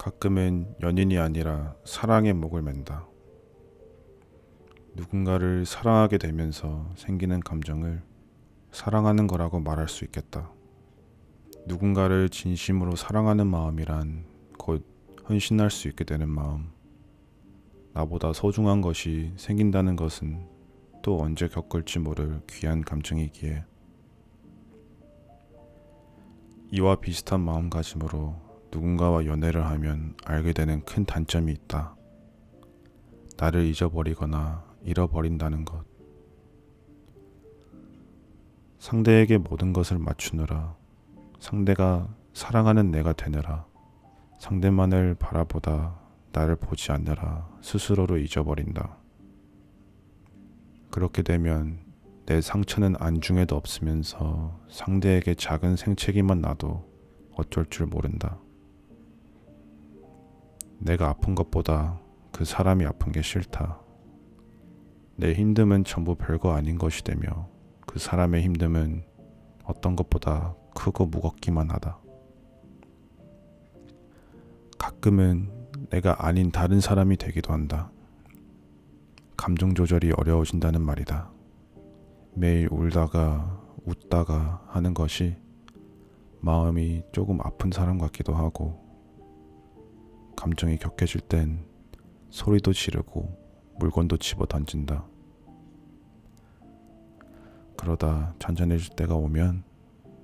가끔은 연인이 아니라 사랑의 목을 맨다. 누군가를 사랑하게 되면서 생기는 감정을 사랑하는 거라고 말할 수 있겠다. 누군가를 진심으로 사랑하는 마음이란 곧 헌신할 수 있게 되는 마음. 나보다 소중한 것이 생긴다는 것은 또 언제 겪을지 모를 귀한 감정이기에 이와 비슷한 마음가짐으로 누군가와 연애를 하면 알게 되는 큰 단점이 있다. 나를 잊어버리거나 잃어버린다는 것. 상대에게 모든 것을 맞추느라, 상대가 사랑하는 내가 되느라, 상대만을 바라보다 나를 보지 않느라 스스로를 잊어버린다. 그렇게 되면 내 상처는 안중에도 없으면서 상대에게 작은 생채기만 나도 어쩔 줄 모른다. 내가 아픈 것보다 그 사람이 아픈 게 싫다. 내 힘듦은 전부 별거 아닌 것이 되며 그 사람의 힘듦은 어떤 것보다 크고 무겁기만 하다. 가끔은 내가 아닌 다른 사람이 되기도 한다. 감정 조절이 어려워진다는 말이다. 매일 울다가 웃다가 하는 것이 마음이 조금 아픈 사람 같기도 하고, 감정이 격해질 땐 소리도 지르고 물건도 집어 던진다. 그러다 잔잔해질 때가 오면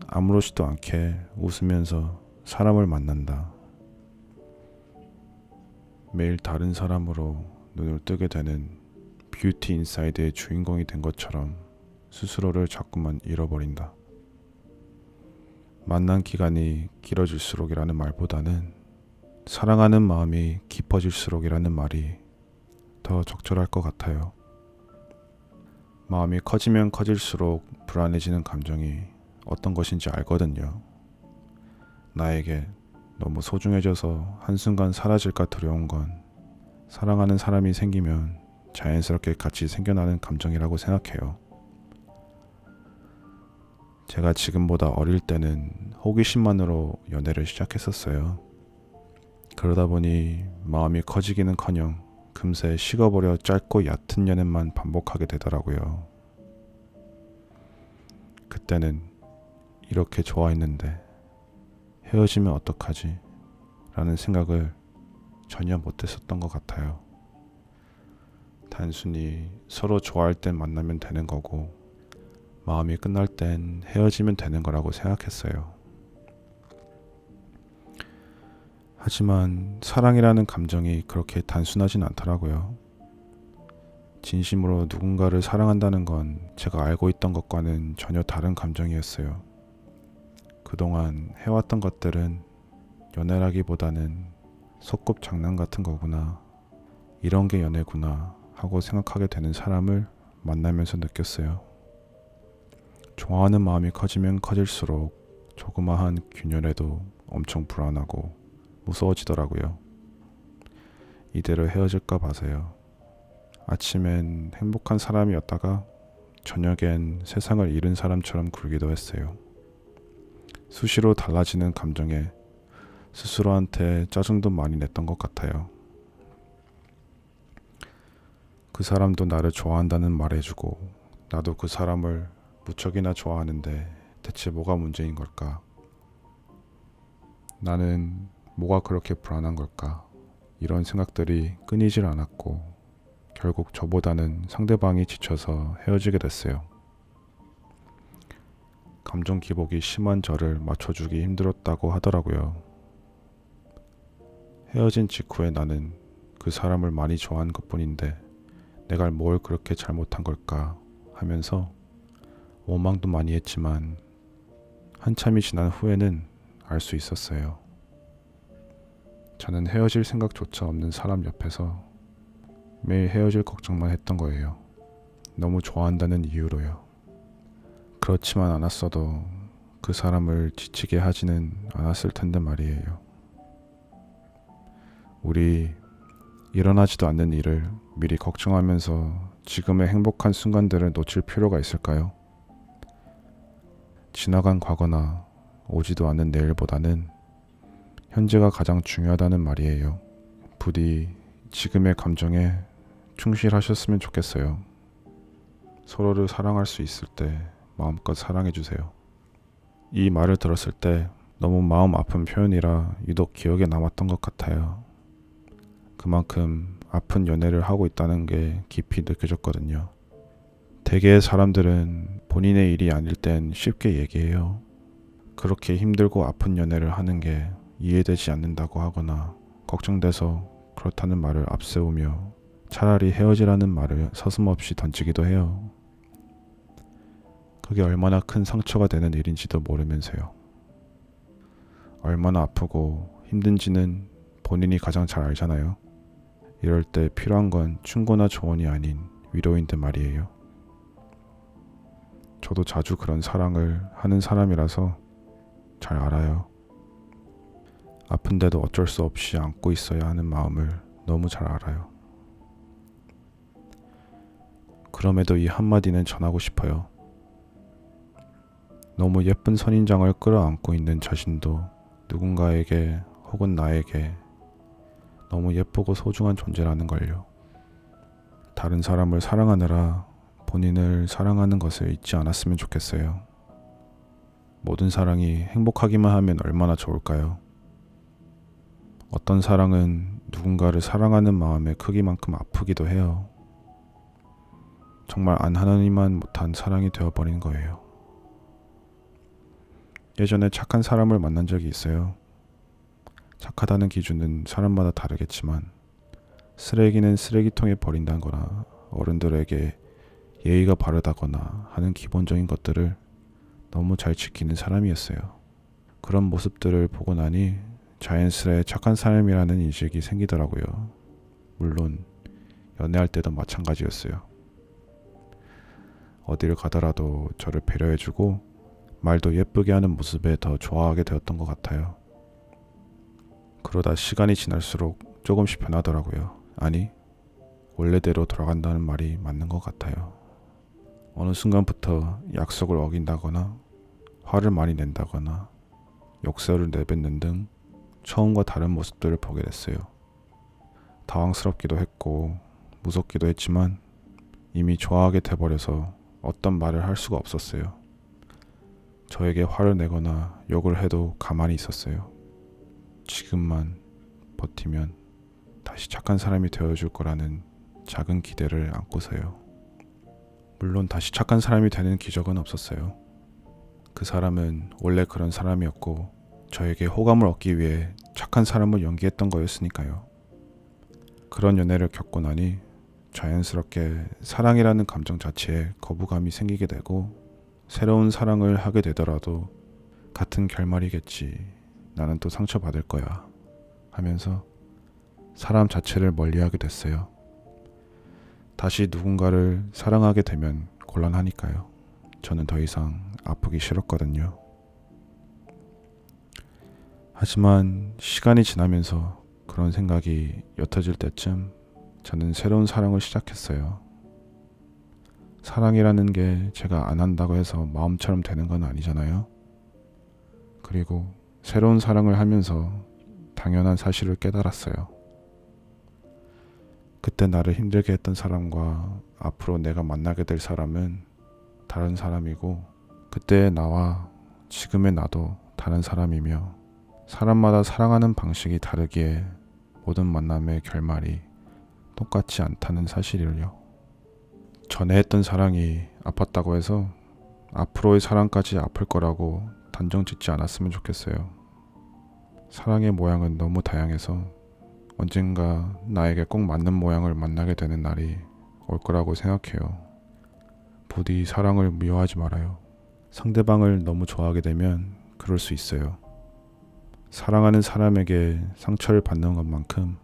아무렇지도 않게 웃으면서 사람을 만난다. 매일 다른 사람으로 눈을 뜨게 되는 뷰티 인사이드의 주인공이 된 것처럼 스스로를 자꾸만 잃어버린다. 만난 기간이 길어질수록이라는 말보다는 사랑하는 마음이 깊어질수록이라는 말이 더 적절할 것 같아요. 마음이 커지면 커질수록 불안해지는 감정이 어떤 것인지 알거든요. 나에게 너무 소중해져서 한순간 사라질까 두려운 건 사랑하는 사람이 생기면 자연스럽게 같이 생겨나는 감정이라고 생각해요. 제가 지금보다 어릴 때는 호기심만으로 연애를 시작했었어요. 그러다 보니 마음이 커지기는커녕 금세 식어버려 짧고 얕은 연애만 반복하게 되더라고요. 그때는 이렇게 좋아했는데 헤어지면 어떡하지? 라는 생각을 전혀 못했었던 것 같아요. 단순히 서로 좋아할 땐 만나면 되는 거고 마음이 끝날 땐 헤어지면 되는 거라고 생각했어요. 하지만 사랑이라는 감정이 그렇게 단순하진 않더라고요. 진심으로 누군가를 사랑한다는 건 제가 알고 있던 것과는 전혀 다른 감정이었어요. 그동안 해왔던 것들은 연애라기보다는 소꿉장난 같은 거구나, 이런 게 연애구나 하고 생각하게 되는 사람을 만나면서 느꼈어요. 좋아하는 마음이 커지면 커질수록 조그마한 균열에도 엄청 불안하고 무서워지더라고요. 이대로 헤어질까 봐서요. 아침엔 행복한 사람이었다가 저녁엔 세상을 잃은 사람처럼 굴기도 했어요. 수시로 달라지는 감정에 스스로한테 짜증도 많이 냈던 것 같아요. 그 사람도 나를 좋아한다는 말해주고 나도 그 사람을 무척이나 좋아하는데 대체 뭐가 문제인 걸까? 나는 뭐가 그렇게 불안한 걸까? 이런 생각들이 끊이질 않았고 결국 저보다는 상대방이 지쳐서 헤어지게 됐어요. 감정 기복이 심한 저를 맞춰주기 힘들었다고 하더라고요. 헤어진 직후에 나는 그 사람을 많이 좋아한 것뿐인데 내가 뭘 그렇게 잘못한 걸까 하면서 원망도 많이 했지만 한참이 지난 후에는 알 수 있었어요. 저는 헤어질 생각조차 없는 사람 옆에서 매일 헤어질 걱정만 했던 거예요. 너무 좋아한다는 이유로요. 그렇지만 않았어도 그 사람을 지치게 하지는 않았을 텐데 말이에요. 우리 일어나지도 않는 일을 미리 걱정하면서 지금의 행복한 순간들을 놓칠 필요가 있을까요? 지나간 과거나 오지도 않는 내일보다는 현재가 가장 중요하다는 말이에요. 부디 지금의 감정에 충실하셨으면 좋겠어요. 서로를 사랑할 수 있을 때 마음껏 사랑해주세요. 이 말을 들었을 때 너무 마음 아픈 표현이라 유독 기억에 남았던 것 같아요. 그만큼 아픈 연애를 하고 있다는 게 깊이 느껴졌거든요. 대개의 사람들은 본인의 일이 아닐 땐 쉽게 얘기해요. 그렇게 힘들고 아픈 연애를 하는 게 이해되지 않는다고 하거나 걱정돼서 그렇다는 말을 앞세우며 차라리 헤어지라는 말을 서슴없이 던지기도 해요. 그게 얼마나 큰 상처가 되는 일인지도 모르면서요. 얼마나 아프고 힘든지는 본인이 가장 잘 알잖아요. 이럴 때 필요한 건 충고나 조언이 아닌 위로인데 말이에요. 저도 자주 그런 사랑을 하는 사람이라서 잘 알아요. 아픈데도 어쩔 수 없이 안고 있어야 하는 마음을 너무 잘 알아요. 그럼에도 이 한마디는 전하고 싶어요. 너무 예쁜 선인장을 끌어안고 있는 자신도 누군가에게 혹은 나에게 너무 예쁘고 소중한 존재라는 걸요. 다른 사람을 사랑하느라 본인을 사랑하는 것을 잊지 않았으면 좋겠어요. 모든 사랑이 행복하기만 하면 얼마나 좋을까요? 어떤 사랑은 누군가를 사랑하는 마음의 크기만큼 아프기도 해요. 정말 안 하느니만 못한 사랑이 되어버린 거예요. 예전에 착한 사람을 만난 적이 있어요. 착하다는 기준은 사람마다 다르겠지만 쓰레기는 쓰레기통에 버린다는 거나 어른들에게 예의가 바르다거나 하는 기본적인 것들을 너무 잘 지키는 사람이었어요. 그런 모습들을 보고 나니 자연스레 착한 사람이라는 인식이 생기더라고요. 물론 연애할 때도 마찬가지였어요. 어딜 가더라도 저를 배려해주고 말도 예쁘게 하는 모습에 더 좋아하게 되었던 것 같아요. 그러다 시간이 지날수록 조금씩 변하더라고요. 아니, 원래대로 돌아간다는 말이 맞는 것 같아요. 어느 순간부터 약속을 어긴다거나 화를 많이 낸다거나 욕설을 내뱉는 등 처음과 다른 모습들을 보게 됐어요. 당황스럽기도 했고 무섭기도 했지만 이미 좋아하게 돼버려서 어떤 말을 할 수가 없었어요. 저에게 화를 내거나 욕을 해도 가만히 있었어요. 지금만 버티면 다시 착한 사람이 되어줄 거라는 작은 기대를 안고서요. 물론 다시 착한 사람이 되는 기적은 없었어요. 그 사람은 원래 그런 사람이었고 저에게 호감을 얻기 위해 착한 사람을 연기했던 거였으니까요. 그런 연애를 겪고 나니 자연스럽게 사랑이라는 감정 자체에 거부감이 생기게 되고 새로운 사랑을 하게 되더라도 같은 결말이겠지. 나는 또 상처받을 거야. 하면서 사람 자체를 멀리하게 됐어요. 다시 누군가를 사랑하게 되면 곤란하니까요. 저는 더 이상 아프기 싫었거든요. 하지만 시간이 지나면서 그런 생각이 옅어질 때쯤 저는 새로운 사랑을 시작했어요. 사랑이라는 게 제가 안 한다고 해서 마음처럼 되는 건 아니잖아요. 그리고 새로운 사랑을 하면서 당연한 사실을 깨달았어요. 그때 나를 힘들게 했던 사람과 앞으로 내가 만나게 될 사람은 다른 사람이고 그때의 나와 지금의 나도 다른 사람이며 사람마다 사랑하는 방식이 다르기에 모든 만남의 결말이 똑같지 않다는 사실을요. 전에 했던 사랑이 아팠다고 해서 앞으로의 사랑까지 아플 거라고 단정 짓지 않았으면 좋겠어요. 사랑의 모양은 너무 다양해서 언젠가 나에게 꼭 맞는 모양을 만나게 되는 날이 올 거라고 생각해요. 부디 사랑을 미워하지 말아요. 상대방을 너무 좋아하게 되면 그럴 수 있어요. 사랑하는 사람에게 상처를 받는 것만큼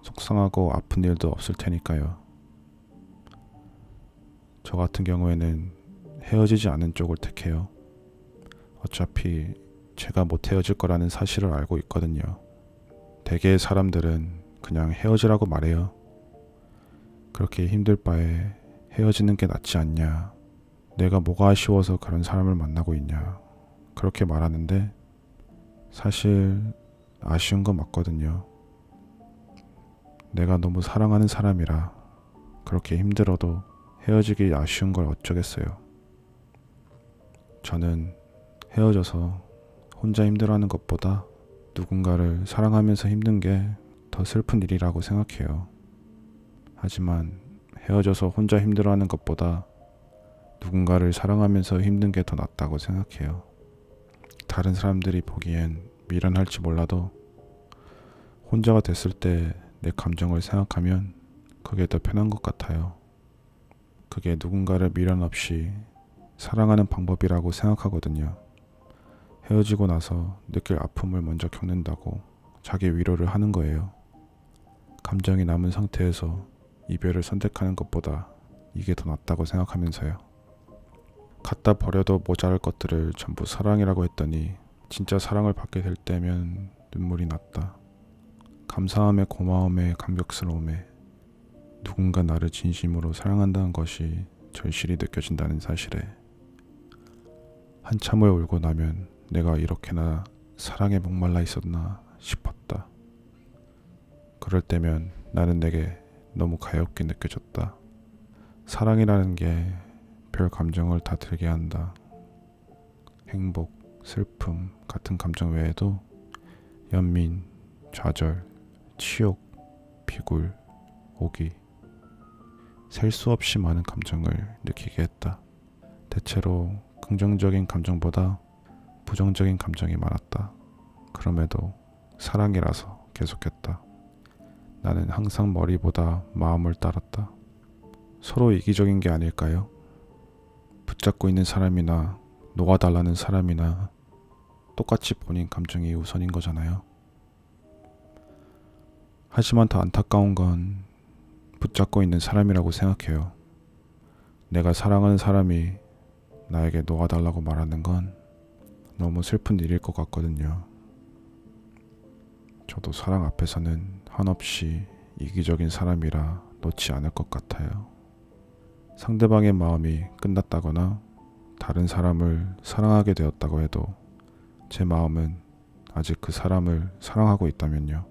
속상하고 아픈 일도 없을 테니까요. 저 같은 경우에는 헤어지지 않은 쪽을 택해요. 어차피 제가 못 헤어질 거라는 사실을 알고 있거든요. 대개의 사람들은 그냥 헤어지라고 말해요. 그렇게 힘들 바에 헤어지는 게 낫지 않냐. 내가 뭐가 아쉬워서 그런 사람을 만나고 있냐. 그렇게 말하는데 사실 아쉬운 건 맞거든요. 내가 너무 사랑하는 사람이라 그렇게 힘들어도 헤어지기 아쉬운 걸 어쩌겠어요. 저는 헤어져서 혼자 힘들어하는 것보다 누군가를 사랑하면서 힘든 게 더 슬픈 일이라고 생각해요. 하지만 헤어져서 혼자 힘들어하는 것보다 누군가를 사랑하면서 힘든 게 더 낫다고 생각해요. 다른 사람들이 보기엔 미련할지 몰라도 혼자가 됐을 때 내 감정을 생각하면 그게 더 편한 것 같아요. 그게 누군가를 미련 없이 사랑하는 방법이라고 생각하거든요. 헤어지고 나서 느낄 아픔을 먼저 겪는다고 자기 위로를 하는 거예요. 감정이 남은 상태에서 이별을 선택하는 것보다 이게 더 낫다고 생각하면서요. 갖다 버려도 모자랄 것들을 전부 사랑이라고 했더니 진짜 사랑을 받게 될 때면 눈물이 났다. 감사함에 고마움에 감격스러움에 누군가 나를 진심으로 사랑한다는 것이 절실히 느껴진다는 사실에 한참을 울고 나면 내가 이렇게나 사랑에 목말라 있었나 싶었다. 그럴 때면 나는 내게 너무 가엾게 느껴졌다. 사랑이라는 게 별 감정을 다 들게 한다. 행복, 슬픔 같은 감정 외에도 연민, 좌절, 치욕, 비굴, 오기, 셀 수 없이 많은 감정을 느끼게 했다. 대체로 긍정적인 감정보다 부정적인 감정이 많았다. 그럼에도 사랑이라서 계속했다. 나는 항상 머리보다 마음을 따랐다. 서로 이기적인 게 아닐까요? 붙잡고 있는 사람이나 녹아달라는 사람이나 똑같이 본인 감정이 우선인 거잖아요. 하지만 더 안타까운 건 붙잡고 있는 사람이라고 생각해요. 내가 사랑하는 사람이 나에게 녹아달라고 말하는 건 너무 슬픈 일일 것 같거든요. 저도 사랑 앞에서는 한없이 이기적인 사람이라 놓지 않을 것 같아요. 상대방의 마음이 끝났다거나 다른 사람을 사랑하게 되었다고 해도 제 마음은 아직 그 사람을 사랑하고 있다면요.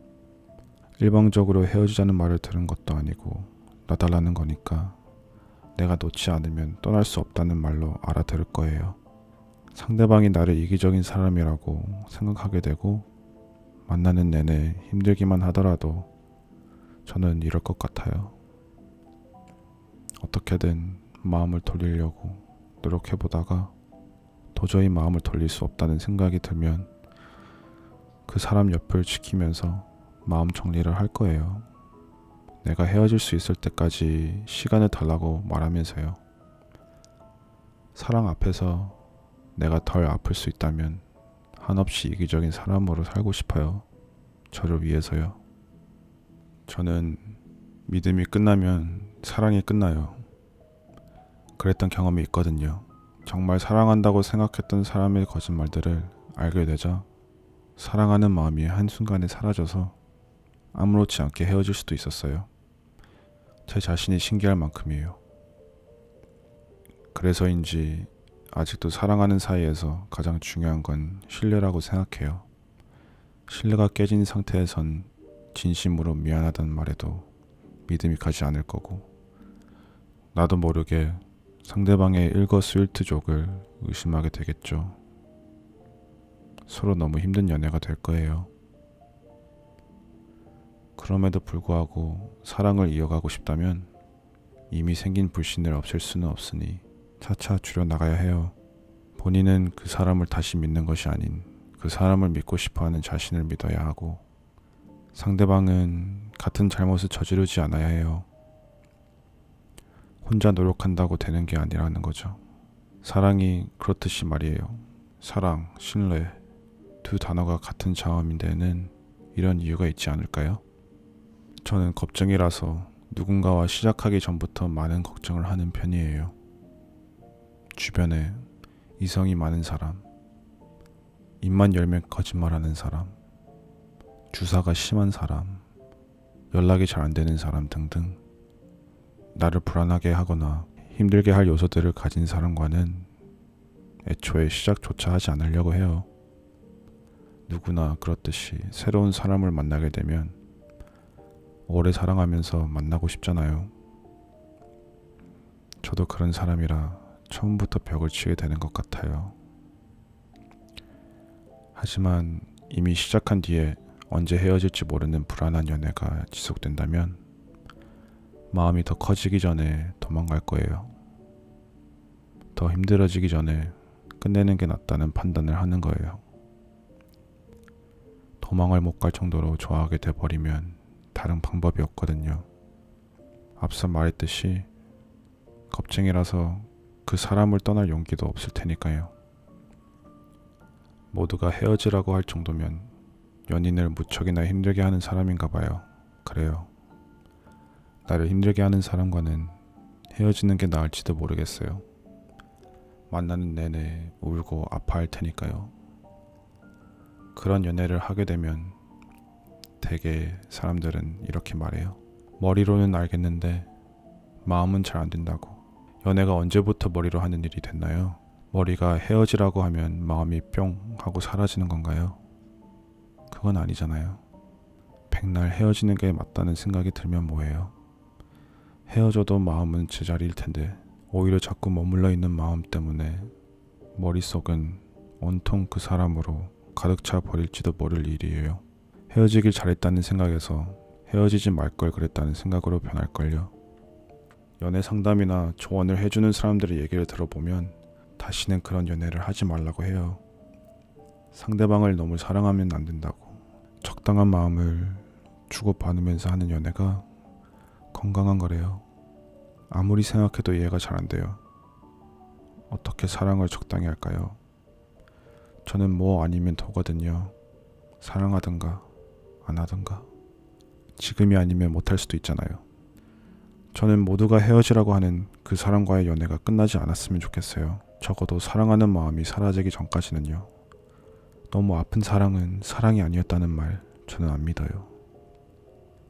일방적으로 헤어지자는 말을 들은 것도 아니고 놔달라는 거니까 내가 놓지 않으면 떠날 수 없다는 말로 알아들을 거예요. 상대방이 나를 이기적인 사람이라고 생각하게 되고 만나는 내내 힘들기만 하더라도 저는 이럴 것 같아요. 어떻게든 마음을 돌리려고 노력해보다가 도저히 마음을 돌릴 수 없다는 생각이 들면 그 사람 옆을 지키면서 마음 정리를 할 거예요. 내가 헤어질 수 있을 때까지 시간을 달라고 말하면서요. 사랑 앞에서 내가 덜 아플 수 있다면 한없이 이기적인 사람으로 살고 싶어요. 저를 위해서요. 저는 믿음이 끝나면 사랑이 끝나요. 그랬던 경험이 있거든요. 정말 사랑한다고 생각했던 사람의 거짓말들을 알게 되자 사랑하는 마음이 한순간에 사라져서 아무렇지 않게 헤어질 수도 있었어요. 제 자신이 신기할 만큼이에요. 그래서인지 아직도 사랑하는 사이에서 가장 중요한 건 신뢰라고 생각해요. 신뢰가 깨진 상태에선 진심으로 미안하다는 말에도 믿음이 가지 않을 거고 나도 모르게 상대방의 일거수일투족을 의심하게 되겠죠. 서로 너무 힘든 연애가 될 거예요. 그럼에도 불구하고 사랑을 이어가고 싶다면 이미 생긴 불신을 없앨 수는 없으니 차차 줄여나가야 해요. 본인은 그 사람을 다시 믿는 것이 아닌 그 사람을 믿고 싶어하는 자신을 믿어야 하고 상대방은 같은 잘못을 저지르지 않아야 해요. 혼자 노력한다고 되는 게 아니라는 거죠. 사랑이 그렇듯이 말이에요. 사랑, 신뢰 두 단어가 같은 자음인데는 이런 이유가 있지 않을까요? 저는 겁쟁이라서 누군가와 시작하기 전부터 많은 걱정을 하는 편이에요. 주변에 이성이 많은 사람, 입만 열면 거짓말하는 사람, 주사가 심한 사람, 연락이 잘 안 되는 사람 등등 나를 불안하게 하거나 힘들게 할 요소들을 가진 사람과는 애초에 시작조차 하지 않으려고 해요. 누구나 그렇듯이 새로운 사람을 만나게 되면 오래 사랑하면서 만나고 싶잖아요. 저도 그런 사람이라 처음부터 벽을 치게 되는 것 같아요. 하지만 이미 시작한 뒤에 언제 헤어질지 모르는 불안한 연애가 지속된다면 마음이 더 커지기 전에 도망갈 거예요. 더 힘들어지기 전에 끝내는 게 낫다는 판단을 하는 거예요. 도망을 못 갈 정도로 좋아하게 돼버리면 다른 방법이 없거든요. 앞서 말했듯이 겁쟁이라서 그 사람을 떠날 용기도 없을 테니까요. 모두가 헤어지라고 할 정도면 연인을 무척이나 힘들게 하는 사람인가 봐요. 그래요. 나를 힘들게 하는 사람과는 헤어지는 게 나을지도 모르겠어요. 만나는 내내 울고 아파할 테니까요. 그런 연애를 하게 되면 대개 사람들은 이렇게 말해요. 머리로는 알겠는데 마음은 잘 안 된다고. 연애가 언제부터 머리로 하는 일이 됐나요? 머리가 헤어지라고 하면 마음이 뿅 하고 사라지는 건가요? 그건 아니잖아요. 백날 헤어지는 게 맞다는 생각이 들면 뭐해요? 헤어져도 마음은 제자리일 텐데 오히려 자꾸 머물러 있는 마음 때문에 머릿속은 온통 그 사람으로 가득 차 버릴지도 모를 일이에요. 헤어지길 잘했다는 생각에서 헤어지지 말 걸 그랬다는 생각으로 변할걸요. 연애 상담이나 조언을 해주는 사람들의 얘기를 들어보면 다시는 그런 연애를 하지 말라고 해요. 상대방을 너무 사랑하면 안 된다고. 적당한 마음을 주고받으면서 하는 연애가 건강한 거래요. 아무리 생각해도 이해가 잘 안 돼요. 어떻게 사랑을 적당히 할까요? 저는 뭐 아니면 도거든요. 사랑하든가 안 하든가. 지금이 아니면 못할 수도 있잖아요. 저는 모두가 헤어지라고 하는 그 사람과의 연애가 끝나지 않았으면 좋겠어요. 적어도 사랑하는 마음이 사라지기 전까지는요. 너무 아픈 사랑은 사랑이 아니었다는 말 저는 안 믿어요.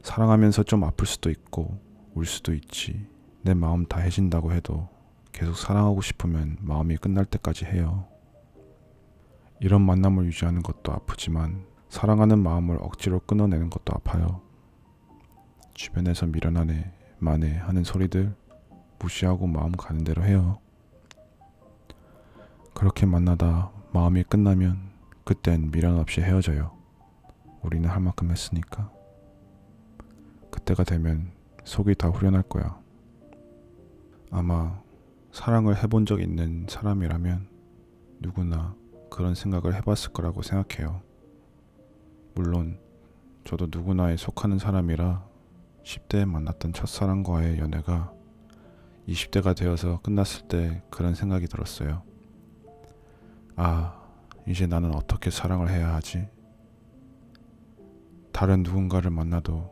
사랑하면서 좀 아플 수도 있고 울 수도 있지. 내 마음 다 해진다고 해도 계속 사랑하고 싶으면 마음이 끝날 때까지 해요. 이런 만남을 유지하는 것도 아프지만 사랑하는 마음을 억지로 끊어내는 것도 아파요. 주변에서 미련하네, 만해 하는 소리들 무시하고 마음 가는 대로 해요. 그렇게 만나다 마음이 끝나면 그땐 미련 없이 헤어져요. 우리는 할 만큼 했으니까. 그때가 되면 속이 다 후련할 거야. 아마 사랑을 해본 적 있는 사람이라면 누구나 그런 생각을 해봤을 거라고 생각해요. 물론 저도 누구나에 속하는 사람이라 10대에 만났던 첫사랑과의 연애가 20대가 되어서 끝났을 때 그런 생각이 들었어요. 아, 이제 나는 어떻게 사랑을 해야 하지? 다른 누군가를 만나도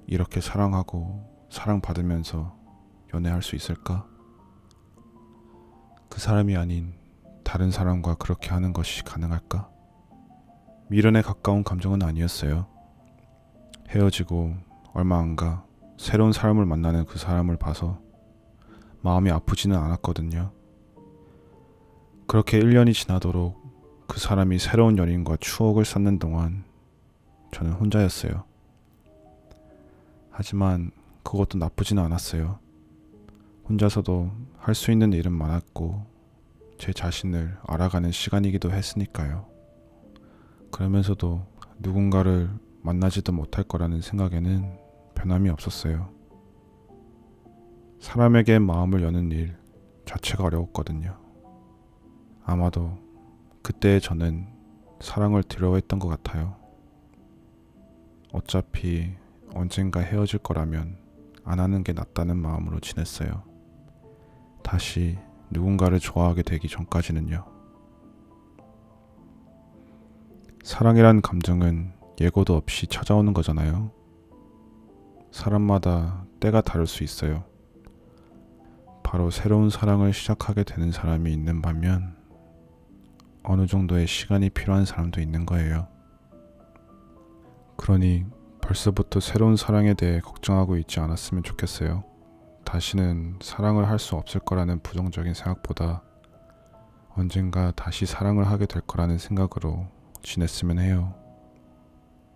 이렇게 사랑하고 사랑받으면서 연애할 수 있을까? 그 사람이 아닌 다른 사람과 그렇게 하는 것이 가능할까? 미련에 가까운 감정은 아니었어요. 헤어지고 얼마 안 가 새로운 사람을 만나는 그 사람을 봐서 마음이 아프지는 않았거든요. 그렇게 1년이 지나도록 그 사람이 새로운 연인과 추억을 쌓는 동안 저는 혼자였어요. 하지만 그것도 나쁘지는 않았어요. 혼자서도 할 수 있는 일은 많았고 제 자신을 알아가는 시간이기도 했으니까요. 그러면서도 누군가를 만나지도 못할 거라는 생각에는 변함이 없었어요. 사람에게 마음을 여는 일 자체가 어려웠거든요. 아마도 그때의 저는 사랑을 두려워했던 것 같아요. 어차피 언젠가 헤어질 거라면 안 하는 게 낫다는 마음으로 지냈어요. 다시 누군가를 좋아하게 되기 전까지는요. 사랑이란 감정은 예고도 없이 찾아오는 거잖아요. 사람마다 때가 다를 수 있어요. 바로 새로운 사랑을 시작하게 되는 사람이 있는 반면 어느 정도의 시간이 필요한 사람도 있는 거예요. 그러니 벌써부터 새로운 사랑에 대해 걱정하고 있지 않았으면 좋겠어요. 다시는 사랑을 할 수 없을 거라는 부정적인 생각보다 언젠가 다시 사랑을 하게 될 거라는 생각으로 지냈으면 해요.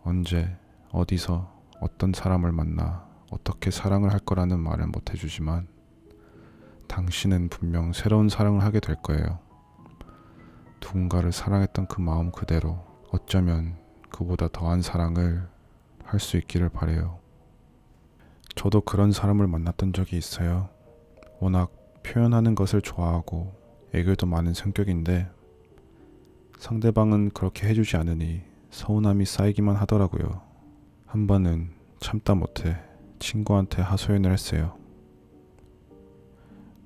언제, 어디서, 어떤 사람을 만나 어떻게 사랑을 할 거라는 말은 못 해주지만 당신은 분명 새로운 사랑을 하게 될 거예요. 누군가를 사랑했던 그 마음 그대로 어쩌면 그보다 더한 사랑을 할 수 있기를 바래요. 저도 그런 사람을 만났던 적이 있어요. 워낙 표현하는 것을 좋아하고 애교도 많은 성격인데 상대방은 그렇게 해주지 않으니 서운함이 쌓이기만 하더라고요. 한 번은 참다 못해 친구한테 하소연을 했어요.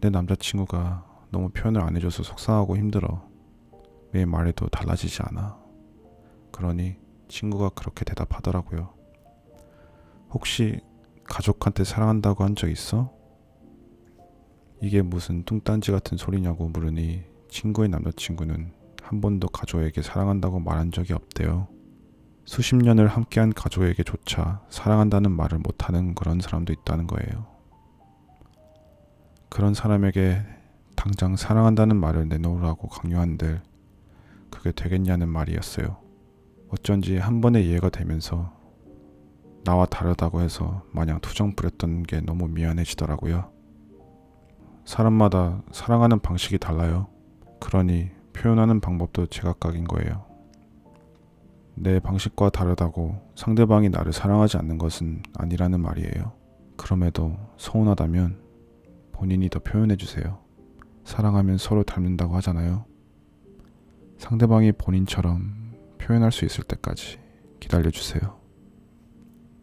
내 남자친구가 너무 표현을 안 해줘서 속상하고 힘들어. 매일 말해도 달라지지 않아. 그러니 친구가 그렇게 대답하더라고요. 혹시 가족한테 사랑한다고 한 적 있어? 이게 무슨 뚱딴지 같은 소리냐고 물으니 친구의 남자친구는 한 번도 가족에게 사랑한다고 말한 적이 없대요. 수십 년을 함께한 가족에게조차 사랑한다는 말을 못하는 그런 사람도 있다는 거예요. 그런 사람에게 당장 사랑한다는 말을 내놓으라고 강요한들 그게 되겠냐는 말이었어요. 어쩐지 한 번에 이해가 되면서 나와 다르다고 해서 마냥 투정 부렸던 게 너무 미안해지더라고요. 사람마다 사랑하는 방식이 달라요. 그러니 표현하는 방법도 제각각인 거예요. 내 방식과 다르다고 상대방이 나를 사랑하지 않는 것은 아니라는 말이에요. 그럼에도 서운하다면 본인이 더 표현해주세요. 사랑하면 서로 닮는다고 하잖아요. 상대방이 본인처럼 표현할 수 있을 때까지 기다려주세요.